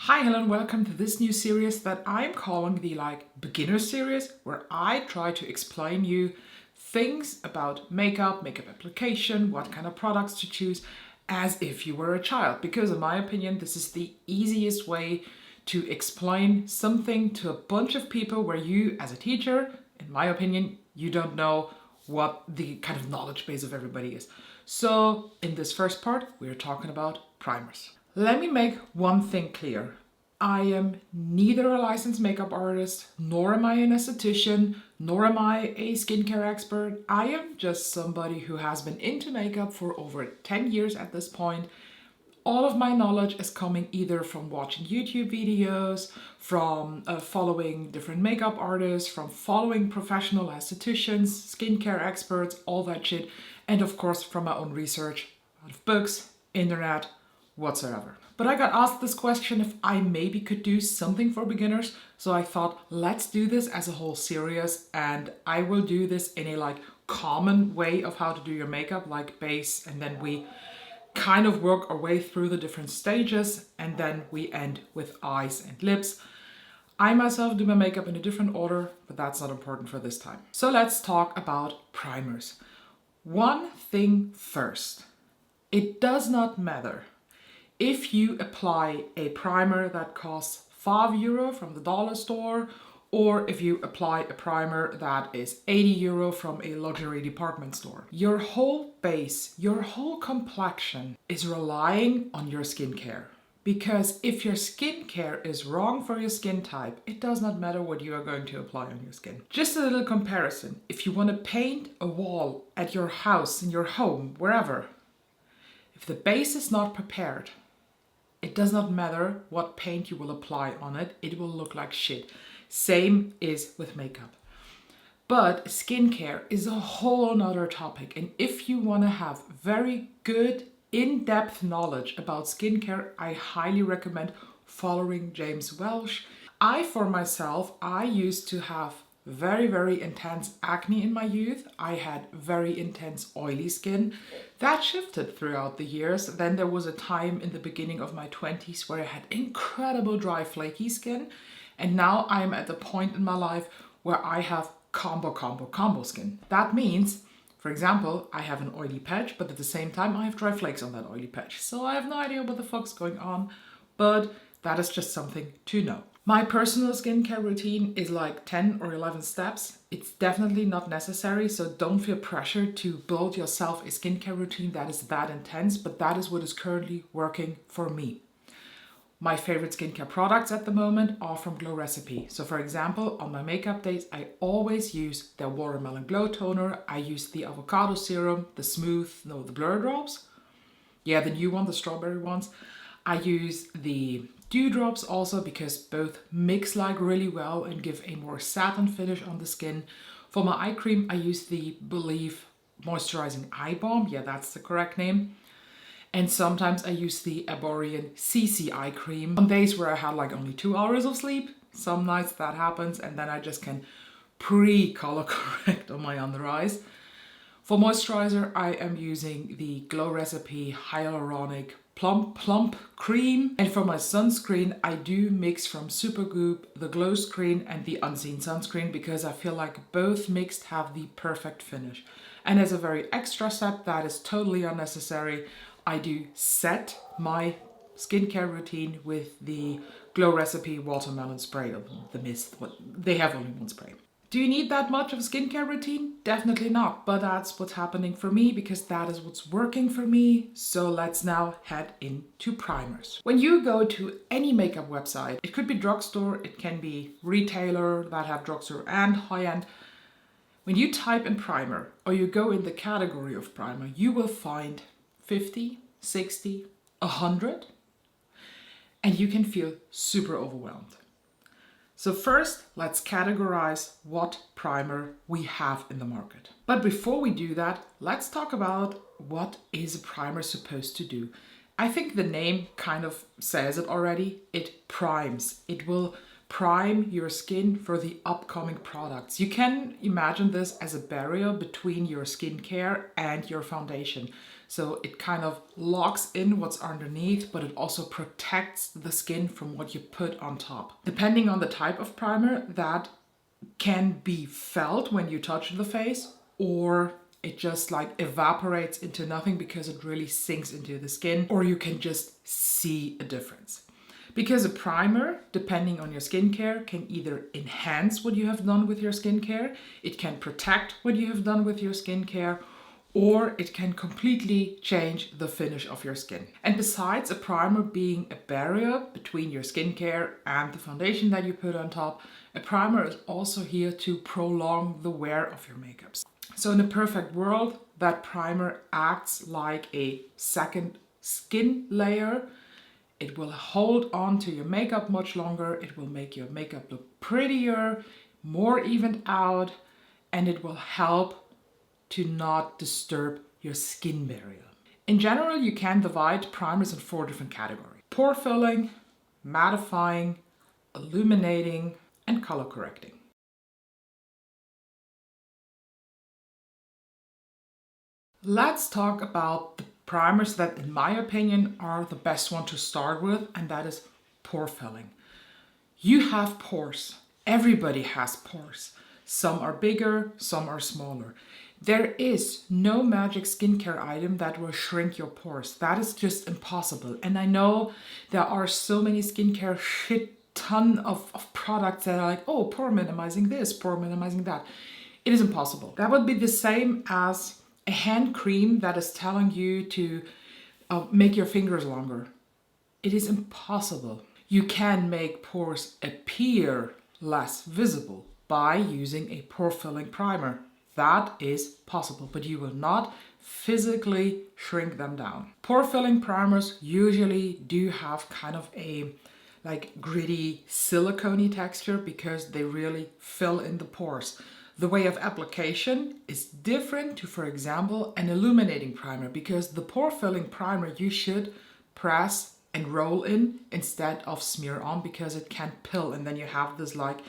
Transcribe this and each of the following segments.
Hi, hello, and welcome to this new series that I'm calling the beginner series, where I try to explain you things about makeup application, what kind of products to choose, as if you were a child. Because in my opinion, this is the easiest way to explain something to a bunch of people where you, as a teacher, in my opinion, you don't know what the kind of knowledge base of everybody is. So in this first part, we're talking about primers. Let me make one thing clear. I am neither a licensed makeup artist, nor am I an esthetician, nor am I a skincare expert. I am just somebody who has been into makeup for over 10 years at this point. All of my knowledge is coming either from watching YouTube videos, from following different makeup artists, from following professional estheticians, skincare experts, all that shit, and of course from my own research, out of books, internet, whatsoever. But I got asked this question if I maybe could do something for beginners, so I thought let's do this as a whole series, and I will do this in a common way of how to do your makeup, like base, and then we kind of work our way through the different stages, and then we end with eyes and lips. I myself do my makeup in a different order, but that's not important for this time. So let's talk about primers. One thing first, it does not matter if you apply a primer that costs €5 from the dollar store, or if you apply a primer that is €80 from a luxury department store. Your whole base, your whole complexion is relying on your skincare. Because if your skincare is wrong for your skin type, it does not matter what you are going to apply on your skin. Just a little comparison. If you want to paint a wall at your house, in your home, wherever, if the base is not prepared, it does not matter what paint you will apply on it, it will look like shit. Same is with makeup. But skincare is a whole nother topic. And if you want to have very good, in-depth knowledge about skincare, I highly recommend following James Welsh. For myself, I used to have very intense acne in my youth. I had very intense oily skin. That shifted throughout the years. Then there was a time in the beginning of my 20s where I had incredible dry, flaky skin. And now I'm at the point in my life where I have combo skin. That means, for example, I have an oily patch, but at the same time I have dry flakes on that oily patch. So I have no idea what the fuck's going on, but that is just something to know. My personal skincare routine is like 10 or 11 steps. It's definitely not necessary, so don't feel pressured to build yourself a skincare routine that is that intense, but that is what is currently working for me. My favorite skincare products at the moment are from Glow Recipe. So for example, on my makeup days, I always use their Watermelon Glow Toner. I use the Avocado Serum, the Blur Drops. Yeah, the new one, the strawberry ones. I use the Dew Drops also because both mix really well and give a more satin finish on the skin. For my eye cream, I use the Believe Moisturizing Eye Balm. Yeah, that's the correct name. And sometimes I use the Arborian CC Eye Cream. On days where I had only 2 hours of sleep, some nights that happens, and then I just can pre-color correct on my under eyes. For moisturizer, I am using the Glow Recipe Hyaluronic Plump Cream. And for my sunscreen, I do mix from Supergoop, the Glow Screen and the Unseen Sunscreen because I feel like both mixed have the perfect finish. And as a very extra step that is totally unnecessary, I do set my skincare routine with the Glow Recipe Watermelon Spray, the mist. They have only one spray. Do you need that much of a skincare routine? Definitely not, but that's what's happening for me because that is what's working for me. So let's now head into primers. When you go to any makeup website, it could be drugstore, it can be retailer that have drugstore and high-end. When you type in primer or you go in the category of primer, you will find 50, 60, 100, and you can feel super overwhelmed. So first, let's categorize what primer we have in the market. But before we do that, let's talk about what is a primer supposed to do. I think the name kind of says it already. It primes. It will prime your skin for the upcoming products. You can imagine this as a barrier between your skincare and your foundation. So it kind of locks in what's underneath, but it also protects the skin from what you put on top. Depending on the type of primer, that can be felt when you touch the face, or it just like evaporates into nothing because it really sinks into the skin, or you can just see a difference. Because a primer, depending on your skincare, can either enhance what you have done with your skincare, it can protect what you have done with your skincare, or it can completely change the finish of your skin. And besides a primer being a barrier between your skincare and the foundation that you put on top, a primer is also here to prolong the wear of your makeups. So in a perfect world, that primer acts like a second skin layer. It will hold on to your makeup much longer. It will make your makeup look prettier, more evened out, and it will help to not disturb your skin barrier. In general, you can divide primers in 4 different categories: pore filling, mattifying, illuminating, and color correcting. Let's talk about the primers that, in my opinion, are the best one to start with, and that is pore filling. You have pores. Everybody has pores. Some are bigger, some are smaller. There is no magic skincare item that will shrink your pores. That is just impossible. And I know there are so many skincare ton of products that are like, oh, pore minimizing this, pore minimizing that. It is impossible. That would be the same as a hand cream that is telling you to make your fingers longer. It is impossible. You can make pores appear less visible by using a pore filling primer. That is possible, but you will not physically shrink them down. Pore filling primers usually do have kind of a like gritty silicone-y texture because they really fill in the pores. The way of application is different to, for example, an illuminating primer, because the pore filling primer you should press and roll in instead of smear on, because it can pill and then you have this like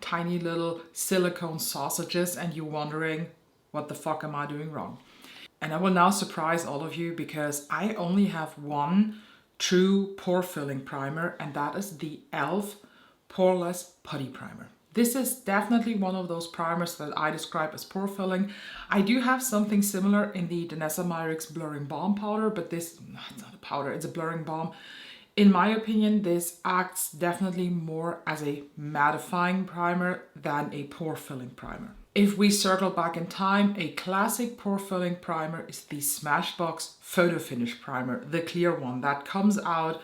tiny little silicone sausages and you're wondering, what the fuck am I doing wrong? And I will now surprise all of you because I only have one true pore filling primer, and that is the e.l.f. Poreless Putty Primer. This is definitely one of those primers that I describe as pore filling. I do have something similar in the Danessa Myricks Blurring Balm Powder, but this, it's not a powder, it's a blurring balm. In my opinion, this acts definitely more as a mattifying primer than a pore filling primer. If we circle back in time, a classic pore filling primer is the Smashbox Photo Finish Primer, the clear one that comes out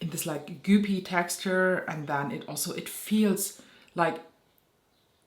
in this like goopy texture, and then it feels like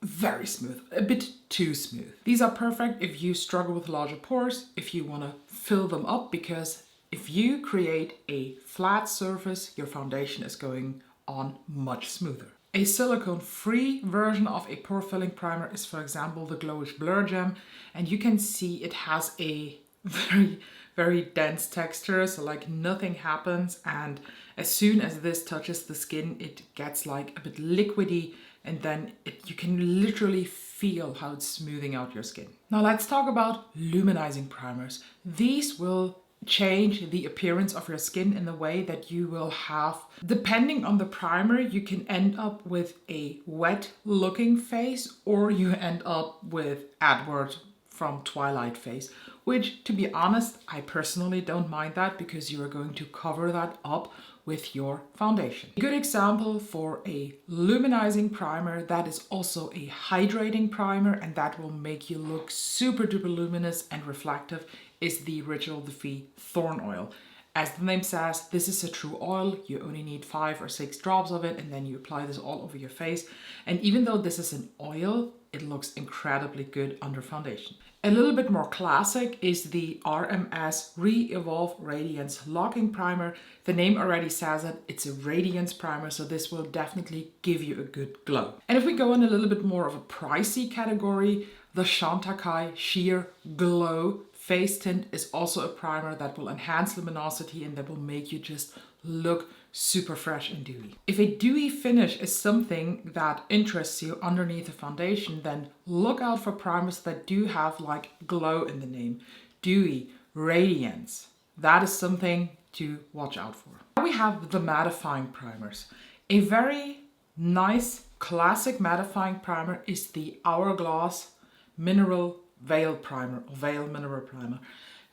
very smooth, a bit too smooth. These are perfect if you struggle with larger pores, if you want to fill them up, because if you create a flat surface, your foundation is going on much smoother. A silicone-free version of a pore filling primer is, for example, the Glowish Blur Gem, and you can see it has a very, very dense texture, so like nothing happens, and as soon as this touches the skin, it gets like a bit liquidy, and then you can literally feel how it's smoothing out your skin. Now let's talk about luminizing primers. These will change the appearance of your skin in the way that you will have, depending on the primer, you can end up with a wet looking face, or you end up with Edward from Twilight face, which, to be honest, I personally don't mind that, because you are going to cover that up with your foundation. A good example for a luminizing primer that is also a hydrating primer and that will make you look super duper luminous and reflective is the Ritual de Fille Thorn Oil. As the name says, this is a true oil. You only need 5 or 6 drops of it, and then you apply this all over your face. And even though this is an oil, it looks incredibly good under foundation. A little bit more classic is the RMS Re-Evolve Radiance Locking Primer. The name already says it, it's a radiance primer, so this will definitely give you a good glow. And if we go in a little bit more of a pricey category, the Chantecaille Sheer Glow Face Tint is also a primer that will enhance luminosity and that will make you just look super fresh and dewy. If a dewy finish is something that interests you underneath the foundation, then look out for primers that do have like glow in the name. Dewy, radiance. That is something to watch out for. Now we have the mattifying primers. A very nice classic mattifying primer is the Hourglass Mineral Veil Primer, or Veil Mineral Primer.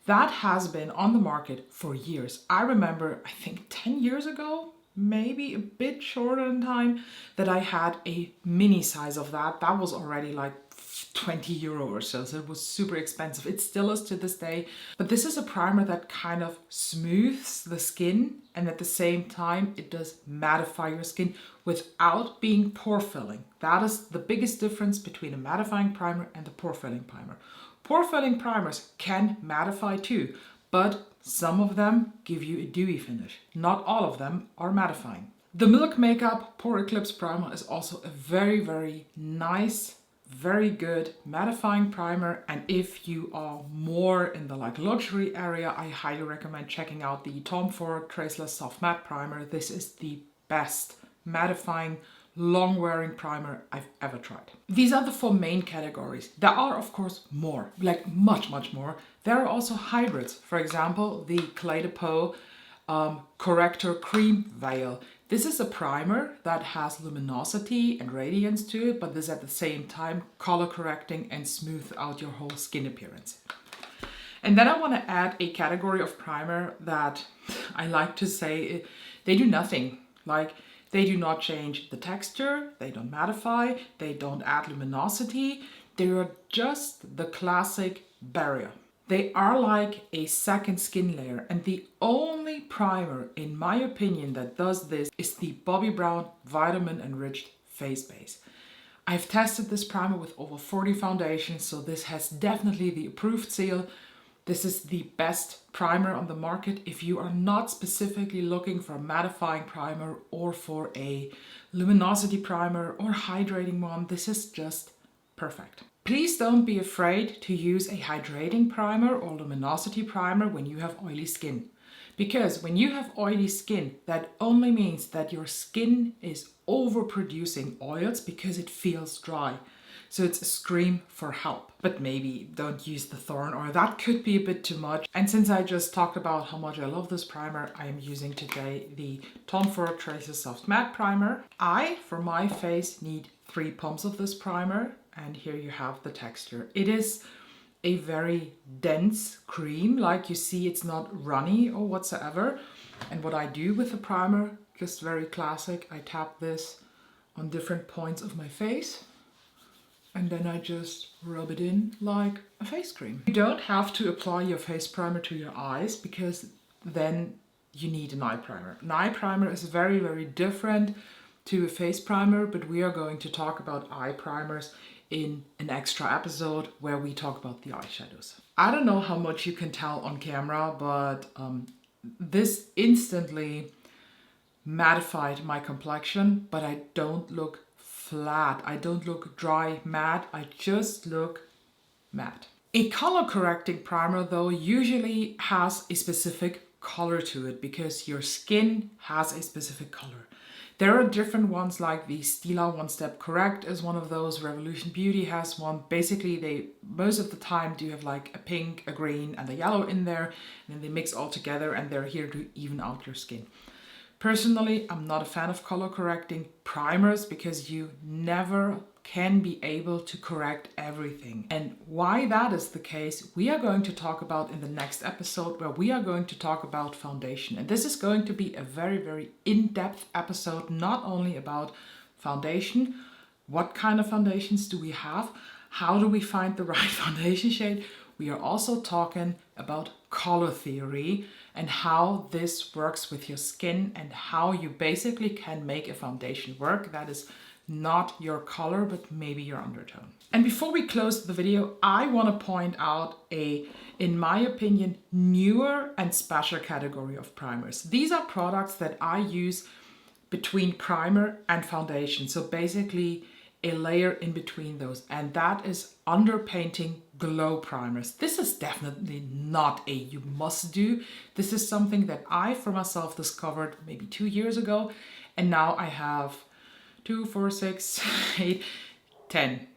That has been on the market for years. I remember, I think 10 years ago, maybe a bit shorter in time, that I had a mini size of that. That was already like 20 euro or so, so it was super expensive. It still is to this day, but this is a primer that kind of smooths the skin, and at the same time it does mattify your skin without being pore filling. That is the biggest difference between a mattifying primer and a pore filling primer. Pore filling primers can mattify too, but some of them give you a dewy finish. Not all of them are mattifying. The Milk Makeup Pore Eclipse Primer is also a very, very nice, very good mattifying primer, and if you are more in the luxury area, I highly recommend checking out the Tom Ford Traceless Soft Matte Primer. This is the best mattifying long wearing primer I've ever tried. These are the 4 main categories. There are of course more, like much more. There are also hybrids. For example, the Clé de Peau Corrector Cream Veil. This is a primer that has luminosity and radiance to it, but this at the same time color correcting and smooth out your whole skin appearance. And then I want to add a category of primer that I like to say they do nothing. Like, they do not change the texture, they don't mattify, they don't add luminosity. They are just the classic barrier. They are like a second skin layer, and the only primer, in my opinion, that does this is the Bobbi Brown Vitamin Enriched Face Base. I've tested this primer with over 40 foundations, so this has definitely the approved seal. This is the best primer on the market if you are not specifically looking for a mattifying primer or for a luminosity primer or hydrating one. This is just perfect. Please don't be afraid to use a hydrating primer or luminosity primer when you have oily skin. Because when you have oily skin, that only means that your skin is overproducing oils because it feels dry. So it's a scream for help. But maybe don't use the Thorn, or that could be a bit too much. And since I just talked about how much I love this primer, I am using today the Tom Ford Traceless Soft Matte Primer. I, for my face, need 3 pumps of this primer, and here you have the texture. It is a very dense cream, like you see, it's not runny or whatsoever. And what I do with the primer, just very classic, I tap this on different points of my face, and then I just rub it in like a face cream. You don't have to apply your face primer to your eyes, because then you need an eye primer. An eye primer is very, very different to a face primer, but we are going to talk about eye primers in an extra episode where we talk about the eyeshadows. I don't know how much you can tell on camera, but this instantly mattified my complexion, but I don't look flat. I don't look dry matte. I just look matte. A color correcting primer though usually has a specific color to it, because your skin has a specific color. There are different ones, like the Stila One Step Correct is one of those. Revolution Beauty has one. Basically, they most of the time do have like a pink, a green, and a yellow in there, and then they mix all together, and they're here to even out your skin. Personally, I'm not a fan of color correcting primers, because you never can be able to correct everything. And why that is the case, we are going to talk about in the next episode, where we are going to talk about foundation. And this is going to be a very, very in-depth episode, not only about foundation, what kind of foundations do we have, how do we find the right foundation shade. We are also talking about color theory and how this works with your skin, and how you basically can make a foundation work that is not your color, but maybe your undertone. And before we close the video, I want to point out a, in my opinion, newer and special category of primers. These are products that I use between primer and foundation. So basically a layer in between those, and that is underpainting glow primers. This is definitely not a you must do. This is something that I for myself discovered maybe 2 years ago, and now I have 2, 4, 6, 8, 10,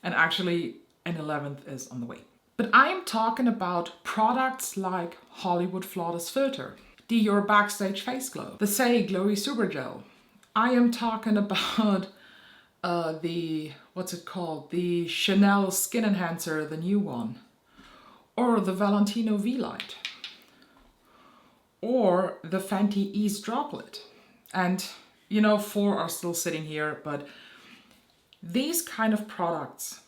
and actually an 11th is on the way. But I am talking about products like Hollywood Flawless Filter, the Dior Backstage Face Glow, the Say Glowy Super Gel. I am talking about what's it called? The Chanel Skin Enhancer, the new one. Or the Valentino V-Light. Or the Fenty Ease Droplet. And, 4 are still sitting here, but these kind of products,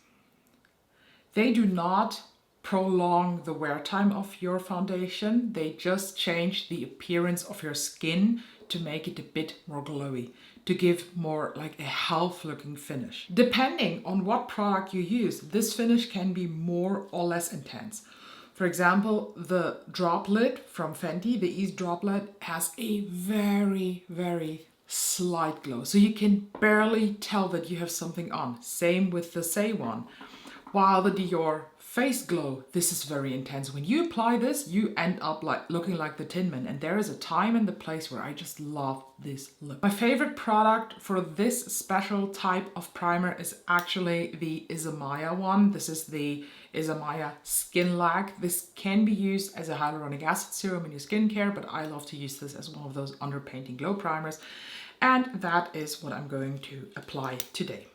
they do not prolong the wear time of your foundation. They just change the appearance of your skin to make it a bit more glowy, to give more like a health looking finish. Depending on what product you use, this finish can be more or less intense. For example, the droplet from Fenty, the Ease Droplet, has a very, very slight glow. So you can barely tell that you have something on. Same with the Say one. While the Dior Face Glow, this is very intense. When you apply this, you end up like looking like the Tin Man, and there is a time and the place where I just love this look. My favorite product for this special type of primer is actually the Isamaya one. This is the Isamaya Skin Lac. This can be used as a hyaluronic acid serum in your skincare, but I love to use this as one of those underpainting glow primers. And that is what I'm going to apply today.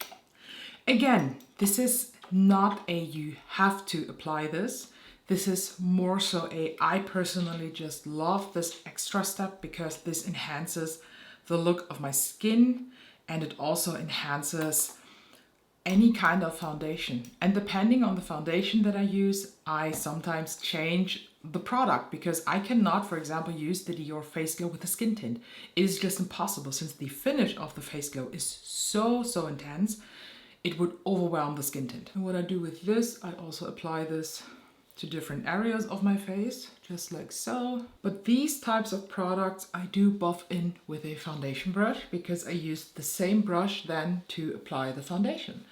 Again, this is not a you have to apply this. This is more so I personally just love this extra step because this enhances the look of my skin, and it also enhances any kind of foundation. And depending on the foundation that I use, I sometimes change the product because I cannot, for example, use the Dior Face Glow with a skin tint. It is just impossible since the finish of the Face Glow is so intense. It would overwhelm the skin tint. And what I do with this, I also apply this to different areas of my face, just like so. But these types of products I do buff in with a foundation brush because I use the same brush then to apply the foundation.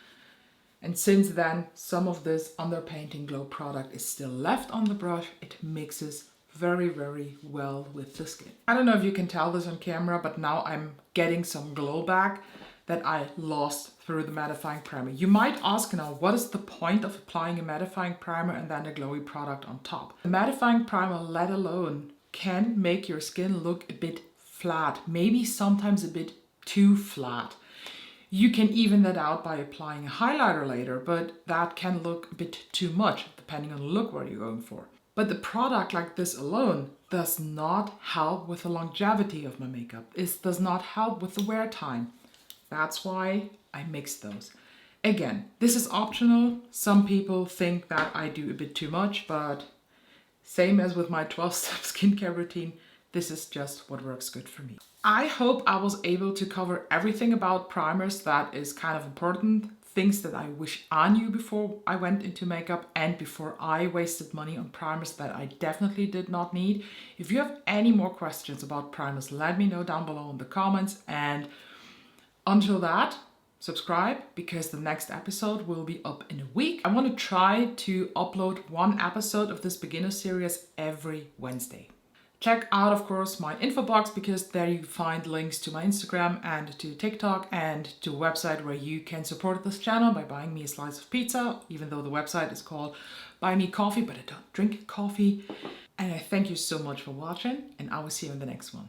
And since then, some of this underpainting glow product is still left on the brush, it mixes very, very well with the skin. I don't know if you can tell this on camera, but now I'm getting some glow back that I lost through the mattifying primer. You might ask now, what is the point of applying a mattifying primer and then a glowy product on top? The mattifying primer, let alone, can make your skin look a bit flat, maybe sometimes a bit too flat. You can even that out by applying a highlighter later, but that can look a bit too much depending on the look what you're going for. But the product like this alone does not help with the longevity of my makeup. It does not help with the wear time. That's why I mix those. Again, this is optional. Some people think that I do a bit too much, but same as with my 12-step skincare routine, this is just what works good for me. I hope I was able to cover everything about primers that is kind of important, things that I wish I knew before I went into makeup and before I wasted money on primers that I definitely did not need. If you have any more questions about primers, let me know down below in the comments, and until that, subscribe because the next episode will be up in a week. I want to try to upload one episode of this beginner series every Wednesday. Check out, of course, my info box because there you find links to my Instagram and to TikTok and to a website where you can support this channel by buying me a slice of pizza, even though the website is called Buy Me Coffee, but I don't drink coffee. And I thank you so much for watching, and I will see you in the next one.